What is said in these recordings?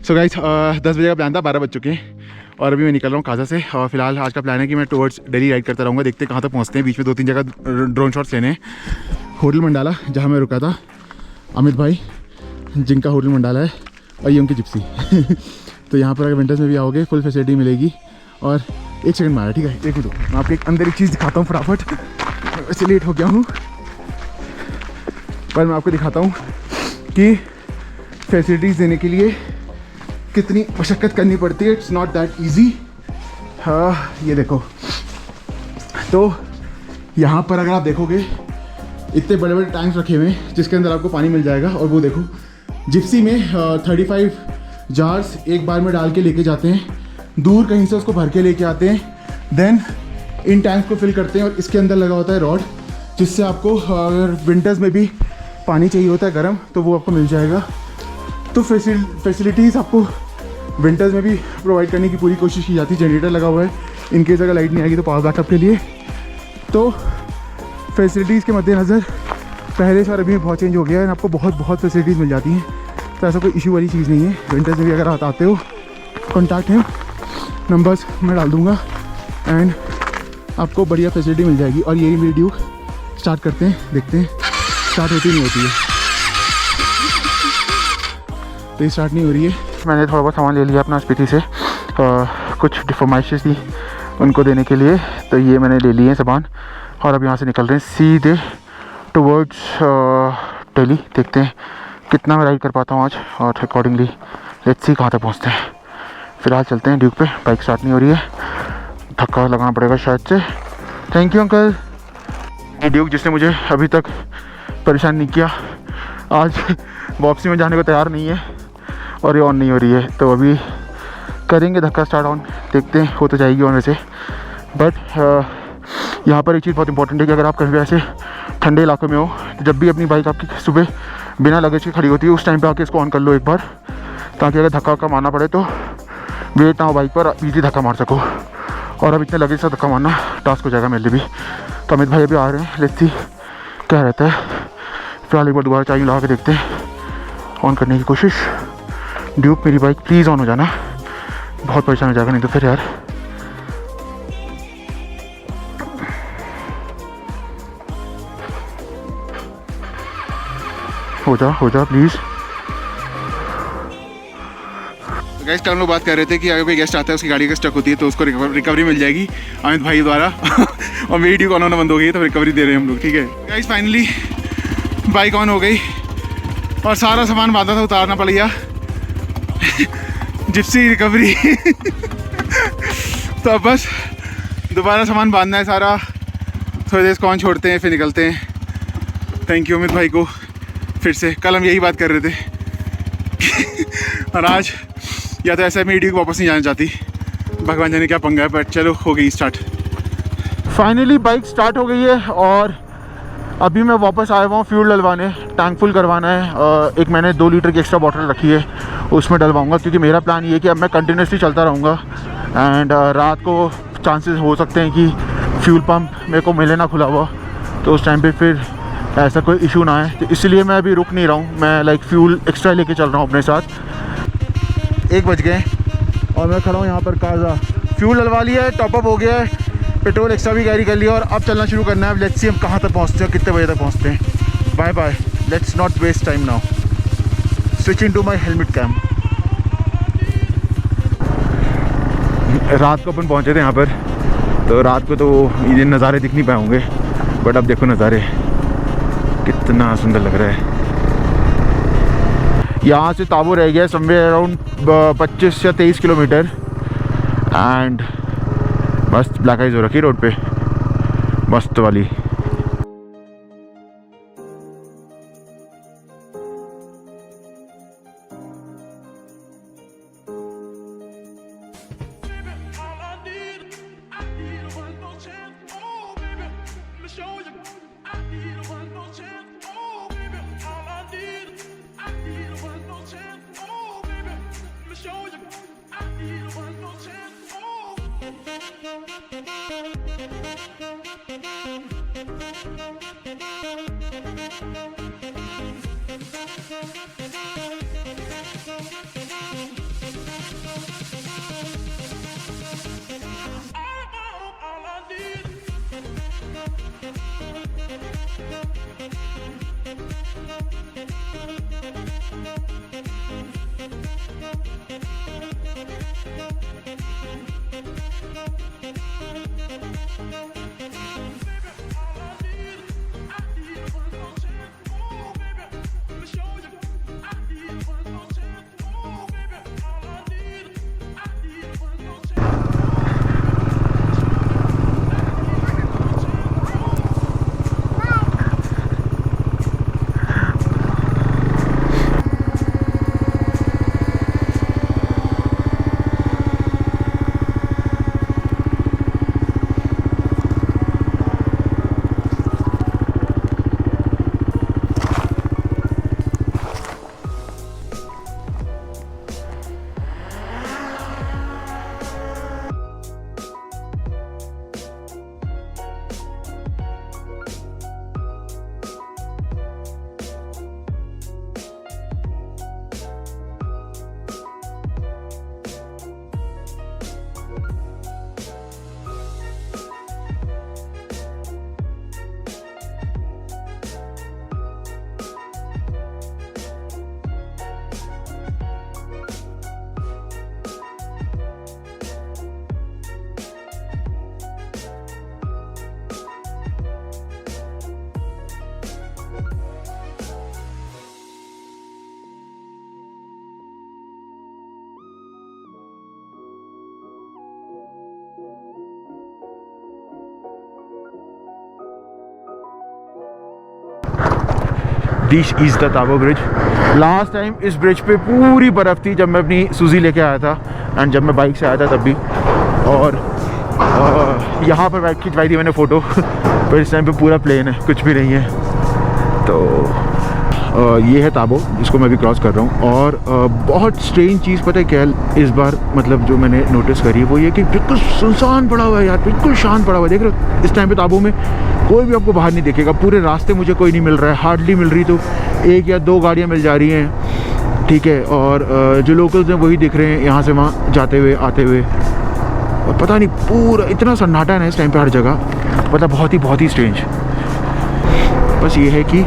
So guys 10 बजे का plan था, 12 बज चुके हैं और अभी मैं निकल रहा हूँ काजा से। और फिलहाल आज का प्लान है कि मैं टुवर्ड्स दिल्ली राइड करता रहूँगा, देखते हैं कहाँ तक पहुँचते हैं। बीच में 2-3 जगह ड्रोन शॉट्स लेने हैं। होटल मंडाला जहाँ मैं रुका था, अमित भाई जिनका होटल मंडाला है, और ये उनकी जिप्सी तो यहाँ पर अगर विंटर्स में भी आओगे फुल फैसिलिटी मिलेगी। और एक सेकंड मारा, ठीक है, एक मिनट, मैं आपको एक अंदर एक चीज़ दिखाता हूँ फटाफट। वैसे लेट हो गया हूँ पर मैं आपको दिखाता हूँ कि फैसिलिटीज़ देने के लिए कितनी मशक्क़त करनी पड़ती है। It's not that easy. हाँ, ये देखो, तो यहाँ पर अगर आप देखोगे इतने बड़े बड़े टैंक्स रखे हुए हैं जिसके अंदर आपको पानी मिल जाएगा। और वो देखो, जिप्सी में 35 जार्स एक बार में डाल के लेके जाते हैं, दूर कहीं से उसको भर के लेके आते हैं, देन इन टैंक्स को फिल करते हैं और इसके अंदर लगा होता है रॉड, जिससे आपको अगर विंटर्स में भी पानी चाहिए होता है गर्म तो वो आपको मिल जाएगा। तो फैसिलिटीज़ आपको विंटर्स में भी प्रोवाइड करने की पूरी कोशिश की जाती है। जनरेटर लगा हुआ है इन केस अगर लाइट नहीं आएगी तो पावर बैकअप के लिए। तो फैसिलिटीज़ के मद्देनज़र पहले से और अभी बहुत चेंज हो गया है, आपको बहुत फैसिलिटीज़ मिल जाती हैं। तो ऐसा कोई इशू वाली चीज़ नहीं है। विंटर्स में भी अगर आप आते हो, कॉन्टैक्ट है, नंबर्स मैं डाल दूँगा एंड आपको बढ़िया फैसिलिटी मिल जाएगी। और यही मेरी ड्यूक स्टार्ट करते हैं, देखते हैं स्टार्ट होती नहीं होती है। तो ये स्टार्ट नहीं हो रही है। मैंने थोड़ा बहुत सामान ले लिया अपना स्पीति से, कुछ फरमाइशें थी उनको देने के लिए, तो ये मैंने ले लिए हैं सामान। और अब यहाँ से निकल रहे हैं सीधे टुवर्ड्स दिल्ली। देखते हैं कितना मैं राइड कर पाता हूँ आज, और अकॉर्डिंगली लेट्स सी कहाँ तक पहुँचते हैं। फिलहाल चलते हैं ड्यूक पे। बाइक स्टार्ट नहीं हो रही है, धक्का लगाना पड़ेगा शायद से। Thank you uncle. ये ड्यूक जिसने मुझे अभी तक परेशान नहीं किया, आज वापसी में जाने को तैयार नहीं है और ये ऑन नहीं हो रही है। तो अभी करेंगे धक्का स्टार्ट ऑन, देखते हैं, हो तो जाएगी ऑन वैसे। बट यहाँ पर एक चीज़ बहुत इंपॉर्टेंट है कि अगर आप कहीं भी ऐसे ठंडे इलाकों में हो, जब भी अपनी बाइक आपकी सुबह बिना लगेज के खड़ी होती है, उस टाइम पे आके इसको ऑन कर लो एक बार, ताकि अगर धक्का का मारना पड़े तो वेट ना हो बाइक पर, ईजी धक्का मार सको। और अब इतने लगेज से धक्का मारना टास्क हो जाएगा मेरे लिए भी। तो अमित भाई अभी आ रहे हैं, लेट्स सी क्या रहता है। फिलहाल एक बार दोबारा चार्जिंग लगा के देखते हैं, ऑन करने की कोशिश। ड्यूक मेरी बाइक प्लीज़ ऑन हो जाना, बहुत परेशान हो जाएगा नहीं तो फिर यार। हो जा प्लीज़। गाइस, कल हम लोग बात कर रहे थे कि अगर कोई गेस्ट आता है उसकी गाड़ी अगर स्टक होती है तो उसको रिकवरी मिल जाएगी अमित भाई द्वारा और मेरी ड्यूक ऑन होना बंद हो गई तो रिकवरी दे रहे हैं हम लोग, ठीक है। गाइस, फाइनली बाइक ऑन हो गई और सारा सामान बांधा था, उतारना पड़ गया जिप्सी रिकवरी तो अब बस दोबारा सामान बांधना है सारा। थोड़ी देर कौन छोड़ते हैं फिर निकलते हैं। थैंक यू अमित भाई को फिर से। कल हम यही बात कर रहे थे और आज या तो ऐसा मेरी ड्यूक वापस नहीं जाना चाहती, भगवान जाने क्या पंगा है। बट चलो, हो गई स्टार्ट। फाइनली बाइक स्टार्ट हो गई है और अभी मैं वापस आया हुआ हूँ फ्यूल डलवाने, टैंक फुल करवाना है। एक मैंने 2 लीटर की एक्स्ट्रा बॉटल रखी है, उसमें डलवाऊँगा, क्योंकि मेरा प्लान ये है कि अब मैं कंटिन्यूसली चलता रहूँगा एंड रात को चांसेस हो सकते हैं कि फ्यूल पम्प मेरे को मिले ना खुला हुआ, तो उस टाइम पे फिर ऐसा कोई इशू ना है। तो इसलिए मैं अभी रुक नहीं रहा हूँ, मैं लाइक फ्यूल एक्स्ट्रा लेके चल रहा हूँ अपने साथ। 1 बज गए और मैं खड़ा हूँ यहाँ पर काजा। फ्यूल डलवा लिया है, टॉपअप हो गया है, पेट्रोल एक्स्ट्रा भी कैरी कर लिया और अब चलना शुरू करना है। अब लेट्स सी हम कहाँ तक पहुँचते हैं, कितने बजे तक पहुँचते हैं। Bye bye, let's not waste time now. Switching to my helmet cam. रात को अपन पहुँचे थे यहाँ पर, तो रात को तो ये नज़ारे दिख नहीं पाए होंगे, बट अब देखो नज़ारे कितना सुंदर लग रहा है। यहाँ से ताबो रह गया समवेयर अराउंड 25 या 23 किलोमीटर एंड मस्त ब्लैक आइज हो रखी रोड पे, मस्त वाली। This is the Tabo bridge. Last time इस ब्रिज पे पूरी बर्फ़ थी जब मैं अपनी सूजी लेके आया था एंड जब मैं बाइक से आया था तब भी। और यहाँ पर बैठ खिंचवाई थी मैंने फ़ोटो पर इस टाइम पे पूरा प्लेन है, कुछ भी नहीं है। तो ये है ताबो, इसको मैं भी क्रॉस कर रहा हूँ। और बहुत स्ट्रेंज चीज़ पता है क्या इस बार मतलब जो मैंने नोटिस करी है वो ये कि बिल्कुल सुनसान पड़ा हुआ है यार, बिल्कुल शांत पड़ा हुआ है। देख रहे हो इस टाइम पे ताबो में कोई भी आपको बाहर नहीं दिखेगा, पूरे रास्ते मुझे कोई नहीं मिल रहा है, हार्डली मिल रही तो 1 या 2 गाड़ियाँ मिल जा रही हैं, ठीक है। और जो लोकल्स हैं वही दिख रहे हैं यहाँ से वहाँ जाते हुए आते हुए। और पता नहीं पूरा इतना सन्नाटा है ना इस टाइम पे हर जगह, मतलब बहुत ही स्ट्रेंज। बस ये है कि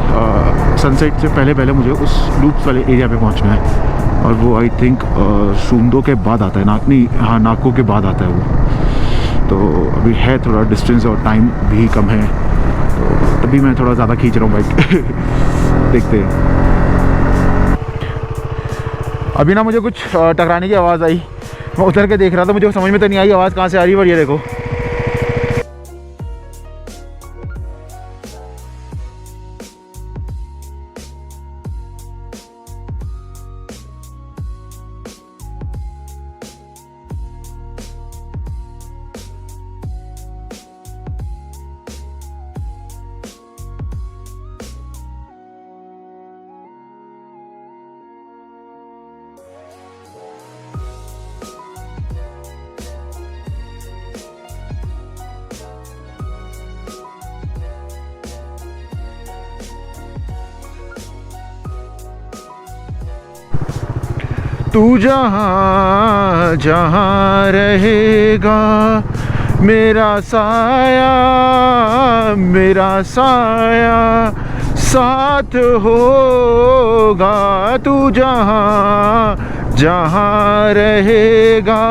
सनसेट से पहले मुझे उस लूप्स वाले एरिया पे पहुंचना है और वो आई थिंक सूंदो के बाद आता है, हाँ नाको के बाद आता है वो। तो अभी है थोड़ा डिस्टेंस और टाइम भी कम है, तो तभी मैं थोड़ा ज़्यादा खींच रहा हूँ बाइक। देखते हैं। अभी ना मुझे कुछ टकराने की आवाज़ आई, मैं उतर के देख रहा था, मुझे समझ में तो नहीं आई आवाज़ कहाँ से आ रही है, पर ये देखो। तू जहाँ जहाँ रहेगा मेरा साया साथ होगा, तू जहाँ जहाँ रहेगा।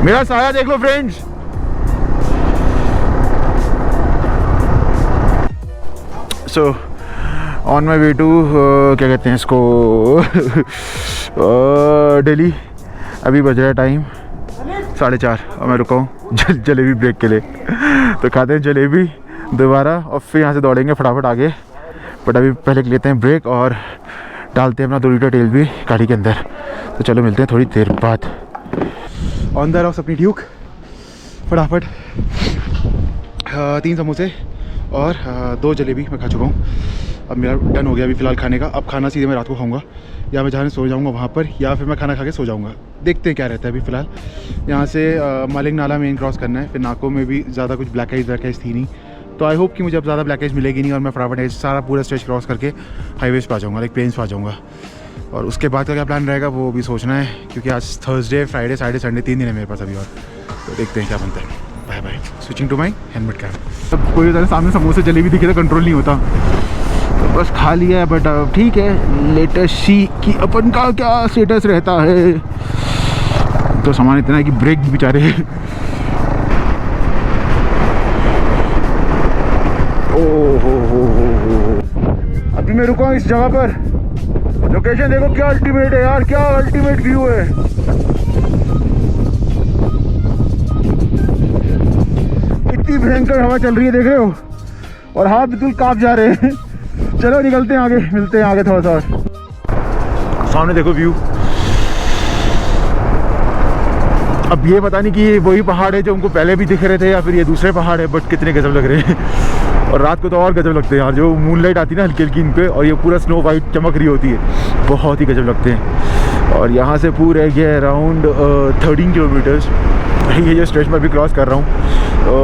मेरा साया देख लो friends. So on my way to क्या कहते हैं इसको दिल्ली। अभी बज रहा है टाइम 4:30 और मैं रुका हूँ जलेबी ब्रेक के लिए। तो खाते हैं जलेबी दोबारा और फिर यहाँ से दौड़ेंगे फटाफट आगे। बट अभी पहले लेते हैं ब्रेक और डालते हैं अपना 2 लीटर तेल भी गाड़ी के अंदर। तो चलो मिलते हैं थोड़ी देर बाद। ऑन द रॉक्स अपनी ट्यूक फटाफट 3 समोसे और 2 जलेबी मैं खा चुका हूँ। अब मेरा डन हो गया अभी फ़िलहाल खाने का। अब खाना सीधे मैं रात को खाऊंगा, या मैं जहाँ सो जाऊंगा वहाँ पर, या फिर मैं खाना खा के सो जाऊंगा। देखते हैं क्या रहता है। अभी फ़िलहाल यहाँ से मालिक नाला मेन क्रॉस करना है। फिर नाकों में भी ज़्यादा कुछ ब्लैक आइज थी नहीं, तो आई होप कि मुझे अब ज़्यादा ब्लैक आइज मिलेगी नहीं और मैं फटाफट सारा पूरा स्ट्रेच क्रॉस करके हाईवेज़ पर आ जाऊँगा, लाइक प्लेन्स पर आ जाऊँगा। और उसके बाद का क्या प्लान रहेगा वो भी सोचना है, क्योंकि आज थर्सडे, फ्राइडे, सैटरडे, संडे 3 दिन है मेरे पास अभी। और तो देखते हैं क्या बनता है। Bye bye. Switching to my helmet cap. अब कोई होता है सामने समोसे जलेबी दिखे तो कंट्रोल नहीं होता, तो बस खा लिया है। बट ठीक है, लेटेस्ट सी कि अपन का क्या स्टेटस रहता है। तो सामान इतना है कि ब्रेक भी बेचारे हो। अभी मैं रुका हूँ इस जगह पर। लोकेशन देखो क्या अल्टीमेट है यार, क्या अल्टीमेट व्यू है। इतनी भयंकर हवा चल रही है, देख रहे हो, और हाथ बिल्कुल कांप जा रहे हैं। चलो निकलते हैं आगे, मिलते हैं आगे थोड़ा सा और। सामने देखो व्यू। अब ये पता नहीं कि ये वही पहाड़ है जो हमको पहले भी दिख रहे थे या फिर ये दूसरे पहाड़ है, बट कितने गजब लग रहे हैं। और रात को तो और गजब लगते हैं यार, जो मूनलाइट आती है ना हल्की हल्की इन पे, और ये पूरा स्नो वाइट चमक रही होती है, बहुत ही गजब लगते हैं। और यहाँ से पूरे ये अराउंड 13 किलोमीटर्स ये जो स्ट्रेच में अभी क्रॉस कर रहा हूँ।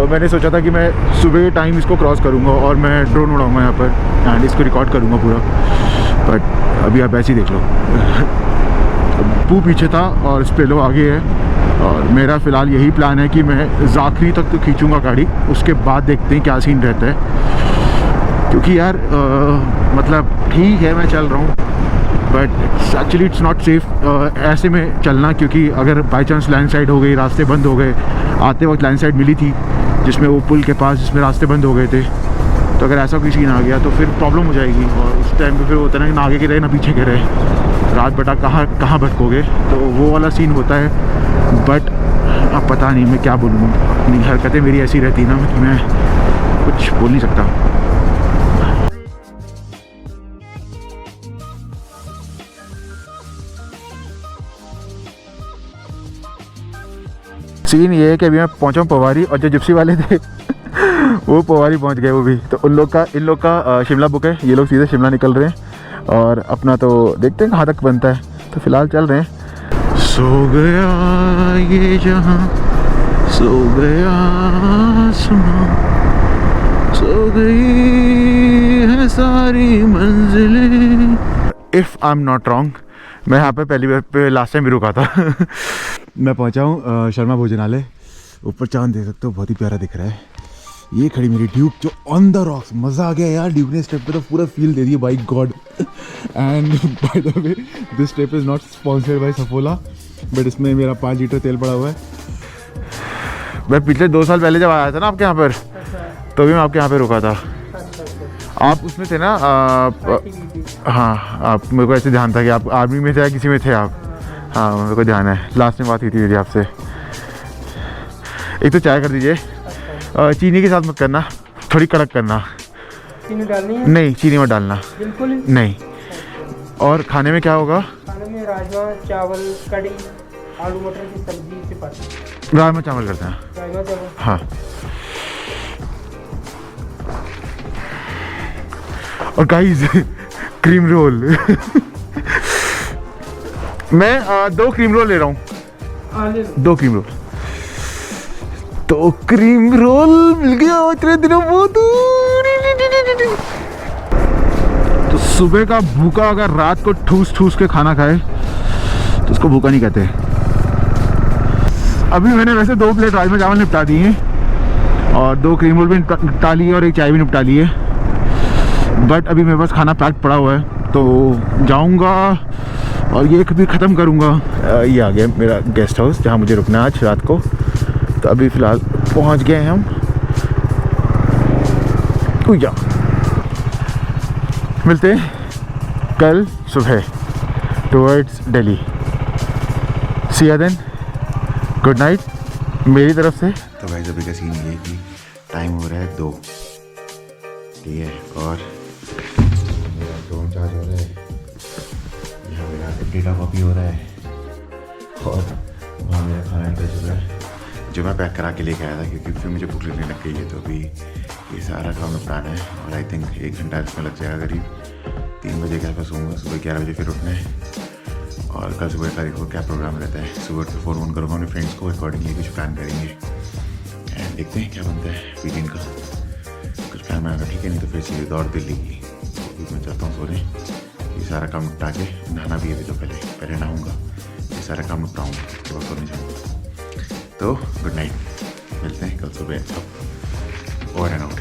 मैंने सोचा था कि मैं सुबह टाइम इसको क्रॉस करूँगा और मैं ड्रोन उड़ाऊँगा यहाँ पर एंड इसको रिकॉर्ड करूँगा पूरा, बट अभी आप ऐसे ही देख लो। पू पीछे था और स्पेलो आगे है। और मेरा फ़िलहाल यही प्लान है कि मैं ज़ाखरी तक तो खींचूँगा गाड़ी, उसके बाद देखते हैं क्या सीन रहता है। क्योंकि यार मतलब ठीक है मैं चल रहा हूँ, but actually it's not safe ऐसे में चलना, क्योंकि अगर बाई चांस लैंडस्लाइड हो गई, रास्ते बंद हो गए। आते वक्त लैंडस्लाइड मिली थी जिसमें वो पुल के पास जिसमें रास्ते बंद हो गए थे, तो अगर ऐसा कोई सीन आ गया तो फिर प्रॉब्लम हो जाएगी। और उस टाइम पे फिर होता है ना कि ना आगे के रहे ना पीछे के रहे, रात बटा कहाँ भटकोगे, तो वो वाला सीन होता है। बट अब पता नहीं मैं क्या बोलूँ, अपनी हरकतें मेरी ऐसी रहती ना कि मैं कुछ बोल नहीं सकता। सीन ये है कि अभी मैं पहुंचा हूँ पवारी, और जो जिप्सी वाले थे वो पवारी पहुंच गए वो भी। तो इन लोग का शिमला बुक है, ये लोग सीधे शिमला निकल रहे हैं, और अपना तो देखते हैं कहाँ तक बनता है। तो फिलहाल चल रहे हैं। सो गया ये जहाँ, सो गया आसमां, सो गई है सारी मंजिलें। If I am not wrong, मैं यहाँ पे पहली बार पे लास्ट टाइम भी रुका था मैं पहुँचा हूँ शर्मा भोजनालय। ऊपर चांद देख सकते हो, बहुत ही प्यारा दिख रहा है। ये खड़ी मेरी ड्यूक जो ऑन द रॉक्स, मज़ा आ गया यार। ड्यूक ने स्टेप पे तो पूरा फील दे दिया, by God. And by the way this step is not sponsored by Saffola, but इसमें मेरा 5 लीटर तेल पड़ा हुआ है। मैं पिछले 2 साल पहले जब आया था ना आपके यहाँ पर, तो भी मैं आपके यहाँ पे रुका था। आप उसमें थे ना, हाँ, आप, मेरे को ऐसे ध्यान था कि आप आर्मी में थे या किसी में थे आप। हाँ, मेरे को ध्यान है, लास्ट में बात हुई थी मेरी आपसे। एक तो चाय कर दीजिए, चीनी के साथ मत करना, थोड़ी कड़क करना। चीनी डालनी है? नहीं, चीनी मत डालना बिल्कुल नहीं। और खाने में क्या होगा? खाने में राजमा चावल, कड़ी, आलू मटर की सब्जी, चपाती। राजमा चावल करते हैं। राजमा चावल, हाँ। और गाइस क्रीम रोल मैं 2 क्रीम रोल ले रहा हूँ। 2 क्रीम रोल, तो क्रीम रोल मिल गया इतने दिनों बाद। तो सुबह का भूखा अगर रात को ठूस ठूस के खाना खाए तो उसको भूखा नहीं कहते। अभी मैंने वैसे 2 प्लेट राजमा चावल निपटा दिए हैं, और 2 क्रीम रोल भी निपटा लिए, और एक चाय भी निपटा ली है। बट अभी मेरे पास खाना पैक पड़ा हुआ है, तो जाऊंगा और ये भी ख़त्म करूंगा। ये आ गया मेरा गेस्ट हाउस जहाँ मुझे रुकना है आज रात को। तो अभी फ़िलहाल पहुँच गए हैं हम। जा मिलते हैं कल सुबह towards Delhi. See you then, good night मेरी तरफ से। तो भाई अभी का सीन ये कि टाइम हो रहा है 2, ठीक है, और मेरा ड्रोन चार्ज हो रहा है, यहाँ मेरा डेटा कॉपी हो रहा है, और वहाँ मेरा खाना निकल चुका है जो मैं पैक करा के लेके आया था, क्योंकि फिर मुझे भूख लगने लग गई है। तो अभी ये सारा काम निपटाना है, और आई थिंक 1 घंटा इसमें लग जाएगा करीब। 3 बजे के आसपास सोऊंगा, सुबह 11 बजे फिर उठना है। और कल सुबह तारीख को क्या प्रोग्राम रहता है, सुबह तो फ़ोन करूँगा अपने फ्रेंड्स को, अकॉर्डिंगली कुछ प्लान करेंगे एंड देखते हैं क्या बनता है वीकेंड का। कुछ प्लान बनाना ठीक है, नहीं तो फिर सीधे दौड़ दिल्ली की। तो मैं चाहता हूँ सोने, ये सारा काम निपटा के नहाना भी है अभी, तो पहले नहाऊँगा, ये सारा काम निपटाऊँगा, उसके बाद सोने जाऊँगा। तो गुड नाइट, मिलते हैं कल सुबह। Over and out.